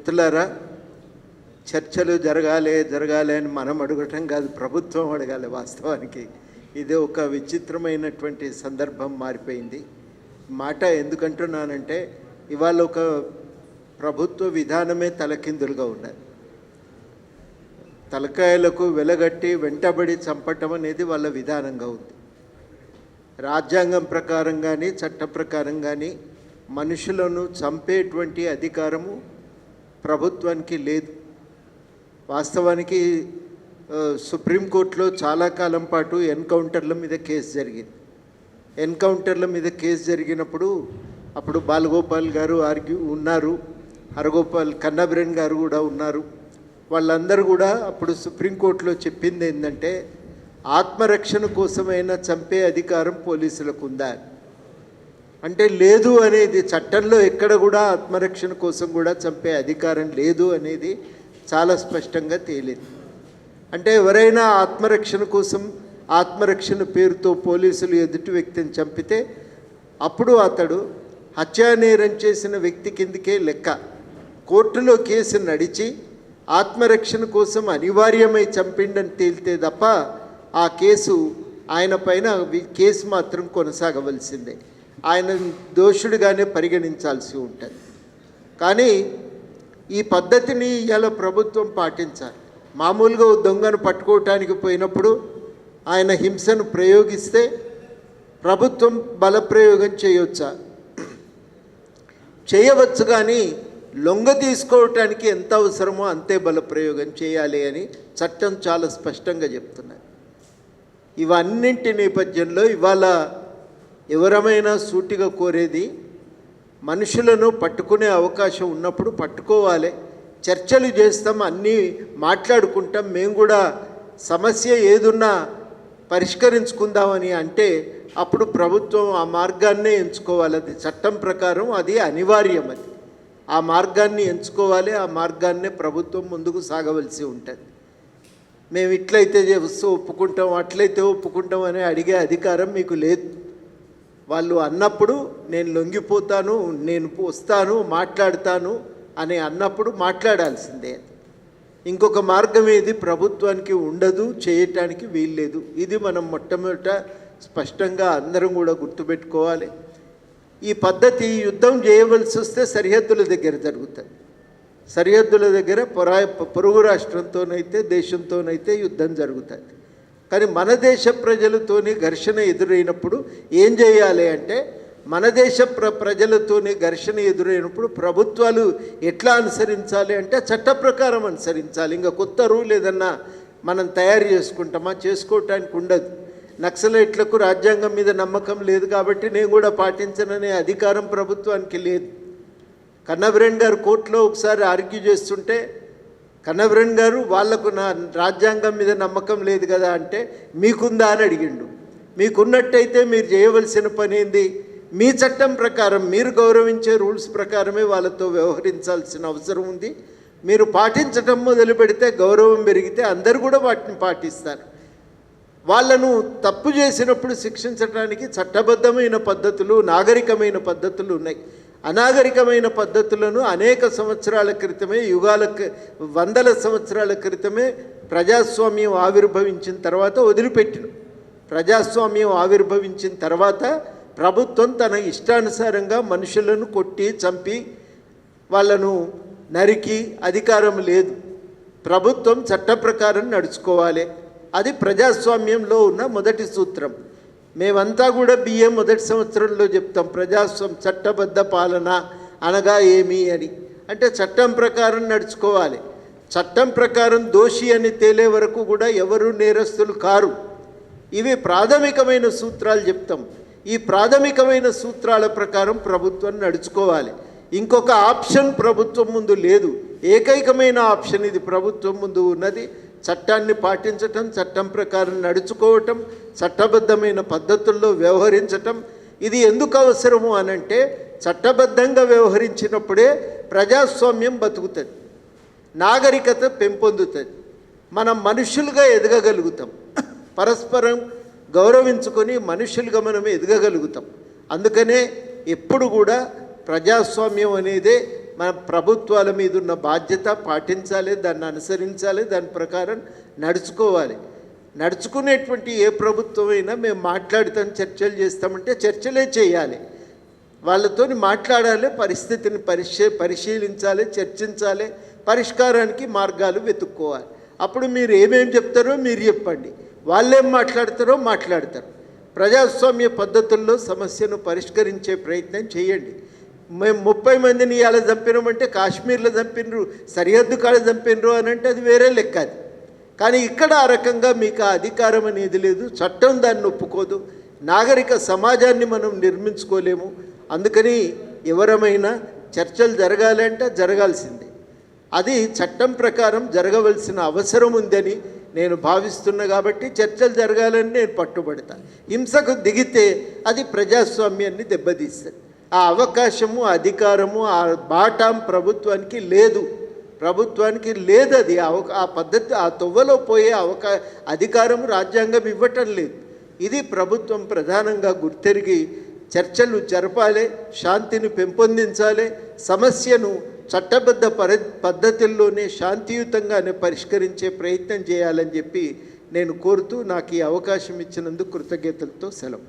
మిత్రులారా, చర్చలు జరగాలి అని మనం అడగటం కాదు, ప్రభుత్వం అడగాలి. వాస్తవానికి ఇది ఒక విచిత్రమైనటువంటి సందర్భం మారిపోయింది. మాట ఎందుకంటున్నానంటే ఇవాళ ఒక ప్రభుత్వ విధానమే తలకిందులుగా ఉన్నది. తలకాయలకు వెలగట్టి వెంటబడి చంపటం అనేది వాళ్ళ విధానంగా ఉంది. రాజ్యాంగం ప్రకారం కానీ చట్ట ప్రకారం కానీ మనుషులను చంపేటువంటి అధికారము ప్రభుత్వానికి లేదు. వాస్తవానికి సుప్రీంకోర్టులో చాలా కాలం పాటు ఎన్కౌంటర్ల మీద కేసు జరిగింది. ఎన్కౌంటర్ల మీద కేసు జరిగినప్పుడు అప్పుడు బాలగోపాల్ గారు ఉన్నారు, హరగోపాల్ కన్నబిరన్ గారు కూడా ఉన్నారు. వాళ్ళందరూ కూడా అప్పుడు సుప్రీంకోర్టులో చెప్పింది ఏంటంటే ఆత్మరక్షణ కోసమైనా చంపే అధికారం పోలీసులకు ఉందా అంటే లేదు అనేది, చట్టంలో ఎక్కడ కూడా ఆత్మరక్షణ కోసం కూడా చంపే అధికారం లేదు అనేది చాలా స్పష్టంగా తేలింది. అంటే ఎవరైనా ఆత్మరక్షణ కోసం ఆత్మరక్షణ పేరుతో పోలీసులు ఎదుటి వ్యక్తిని చంపితే అప్పుడు అతడు హత్యానేరం చేసిన వ్యక్తి కిందకే లెక్క. కోర్టులో కేసు నడిచి ఆత్మరక్షణ కోసం అనివార్యమై చంపిండని తేలితే తప్ప ఆ కేసు ఆయన పైన కేసు మాత్రం కొనసాగవలసిందే, ఆయన దోషుడిగానే పరిగణించాల్సి ఉంటుంది. కానీ ఈ పద్ధతిని ఇలా ప్రభుత్వం పాటించాలి. మామూలుగా దొంగను పట్టుకోవటానికి పోయినప్పుడు ఆయన హింసను ప్రయోగిస్తే ప్రభుత్వం బలప్రయోగం చేయవచ్చా? చేయవచ్చు, కానీ లొంగ తీసుకోవటానికి ఎంత అవసరమో అంతే బలప్రయోగం చేయాలి అని చట్టం చాలా స్పష్టంగా చెప్తున్నది. ఇవన్నింటి నేపథ్యంలో ఇవాళ ఎవరమైనా సూటిగా కోరేది మనుషులను పట్టుకునే అవకాశం ఉన్నప్పుడు పట్టుకోవాలి, చర్చలు చేస్తాం, అన్నీ మాట్లాడుకుంటాం, మేము కూడా సమస్య ఏదున్నా పరిష్కరించుకుందామని అంటే అప్పుడు ప్రభుత్వం ఆ మార్గాన్నే ఎంచుకోవాలి. అది చట్టం ప్రకారం అది అనివార్యం. అది ఆ మార్గాన్ని ఎంచుకోవాలి, ఆ మార్గాన్నే ప్రభుత్వం ముందుకు సాగవలసి ఉంటుంది. మేము ఇట్లయితే చేస్తూ ఒప్పుకుంటాం, అట్లయితే ఒప్పుకుంటాం అని అడిగే అధికారం మీకు లేదు. వాళ్ళు అన్నప్పుడు నేను లొంగిపోతాను, నేను వస్తాను, మాట్లాడతాను అని అన్నప్పుడు మాట్లాడాల్సిందే. ఇంకొక మార్గం ఏది ప్రభుత్వానికి ఉండదు, చేయటానికి వీల్లేదు. ఇది మనం మొట్టమొదట స్పష్టంగా అందరం కూడా గుర్తుపెట్టుకోవాలి. ఈ పద్ధతి యుద్ధం చేయవలసి వస్తే సరిహద్దుల దగ్గర జరుగుతుంది. సరిహద్దుల దగ్గర పొరుగు రాష్ట్రంతోనైతే దేశంతోనైతే యుద్ధం జరుగుతుంది. కానీ మన దేశ ప్రజలతోని ఘర్షణ ఎదురైనప్పుడు ఏం చేయాలి అంటే, మన దేశ ప్రజలతోని ఘర్షణ ఎదురైనప్పుడు ప్రభుత్వాలు ఎట్లా అనుసరించాలి అంటే చట్ట ప్రకారం అనుసరించాలి. ఇంకా కొత్త రూల్ ఏదన్నా మనం తయారు చేసుకుంటామా? చేసుకోవటానికి ఉండదు. నక్సలైట్లకు రాజ్యాంగం మీద నమ్మకం లేదు కాబట్టి నేను కూడా పాటించననే అధికారం ప్రభుత్వానికి లేదు. కన్నబిరన్ గారు కోర్టులో ఒకసారి ఆర్గ్యూ చేస్తుంటే కన్నబిరన్ గారు వాళ్లకు నా రాజ్యాంగం మీద నమ్మకం లేదు కదా అంటే మీకుందా అని అడిగిండు. మీకున్నట్టయితే మీరు చేయవలసిన పని ఏంది? మీ చట్టం ప్రకారం మీరు గౌరవించే రూల్స్ ప్రకారమే వాళ్ళతో వ్యవహరించాల్సిన అవసరం ఉంది. మీరు పాటించటం మొదలు పెడితే గౌరవం పెరిగితే అందరూ కూడా వాటిని పాటిస్తారు. వాళ్ళను తప్పు చేసినప్పుడు శిక్షించడానికి చట్టబద్ధమైన పద్ధతులు, నాగరికమైన పద్ధతులు ఉన్నాయి. అనాగరికమైన పద్ధతులను అనేక సంవత్సరాల క్రితమే, వందల సంవత్సరాల క్రితమే ప్రజాస్వామ్యం ఆవిర్భవించిన తర్వాత వదిలిపెట్టిన. ప్రజాస్వామ్యం ఆవిర్భవించిన తర్వాత ప్రభుత్వం తన ఇష్టానుసారంగా మనుషులను కొట్టి చంపి వాళ్ళను నరికి అధికారం లేదు. ప్రభుత్వం చట్ట ప్రకారం నడుచుకోవాలి. అది ప్రజాస్వామ్యంలో ఉన్న మొదటి సూత్రం. మేమంతా కూడా బిఏ మొదటి సంవత్సరంలో చెప్తాం చట్టబద్ధ పాలన అనగా ఏమి అని. అంటే చట్టం ప్రకారం నడుచుకోవాలి. చట్టం ప్రకారం దోషి అని తేలే వరకు కూడా ఎవరు నేరస్తులు కారు. ఇవి ప్రాథమికమైన సూత్రాలు చెప్తాం. ఈ ప్రాథమికమైన సూత్రాల ప్రకారం ప్రభుత్వం నడుచుకోవాలి. ఇంకొక ఆప్షన్ ప్రభుత్వం ముందు లేదు. ఏకైకమైన ఆప్షన్ ఇది ప్రభుత్వం ముందు ఉన్నది. చట్టాన్ని పాటించటం, చట్టం ప్రకారం నడుచుకోవటం, చట్టబద్ధమైన పద్ధతుల్లో వ్యవహరించటం. ఇది ఎందుకు అవసరము అనంటే చట్టబద్ధంగా వ్యవహరించినప్పుడే ప్రజాస్వామ్యం బతుకుతుంది, నాగరికత పెంపొందుతుంది, మనం మనుషులుగా ఎదగగలుగుతాం, పరస్పరం గౌరవించుకొని మనుషులుగా మనం ఎదగగలుగుతాం. అందుకనే ఎప్పుడు కూడా ప్రజాస్వామ్యం అనేది మన ప్రభుత్వాల మీద ఉన్న బాధ్యత పాటించాలి, దాన్ని అనుసరించాలి, దాని ప్రకారం నడుచుకోవాలి. నడుచుకునేటువంటి ఏ ప్రభుత్వం అయినా మేము మాట్లాడతాం, చర్చలు చేస్తామంటే చర్చలే చేయాలి, వాళ్ళతో మాట్లాడాలి, పరిస్థితిని పరిశీలించాలి, చర్చించాలి, పరిష్కారానికి మార్గాలు వెతుక్కోవాలి. అప్పుడు మీరు ఏమేమి చెప్తారో మీరు చెప్పండి, వాళ్ళేం మాట్లాడతారో మాట్లాడతారు. ప్రజాస్వామ్య పద్ధతుల్లో సమస్యను పరిష్కరించే ప్రయత్నం చేయండి. మేము 30 మందిని ఇలా చంపినామంటే కాశ్మీర్లో చంపినరు, సరిహద్దు కాడ చంపినరు అని అంటే అది వేరే లెక్క. అది కానీ ఇక్కడ ఆ రకంగా మీకు ఆ అధికారం అనేది లేదు, చట్టం దాన్ని ఒప్పుకోదు, నాగరిక సమాజాన్ని మనం నిర్మించుకోలేము. అందుకని ఎవరమైనా చర్చలు జరగాలంటే జరగాల్సిందే, అది చట్టం ప్రకారం జరగవలసిన అవసరం ఉందని నేను భావిస్తున్నా. కాబట్టి చర్చలు జరగాలని నేను పట్టుబడతాను. హింసకు దిగితే అది ప్రజాస్వామ్యాన్ని దెబ్బతీస్తుంది. ఆ అవకాశము, అధికారము, ఆ బాటం ప్రభుత్వానికి లేదు, ప్రభుత్వానికి లేదు. అది ఆ పద్ధతి, ఆ తొవ్వలో పోయే అధికారం రాజ్యాంగం ఇవ్వటం లేదు. ఇది ప్రభుత్వం ప్రధానంగా గుర్తెరిగి చర్చలు జరపాలి, శాంతిని పెంపొందించాలి, సమస్యను చట్టబద్ధ పద్ధతుల్లోనే శాంతియుతంగానే పరిష్కరించే ప్రయత్నం చేయాలని చెప్పి నేను కోరుతూ నాకు ఈ అవకాశం ఇచ్చినందుకు కృతజ్ఞతలతో సెలవు.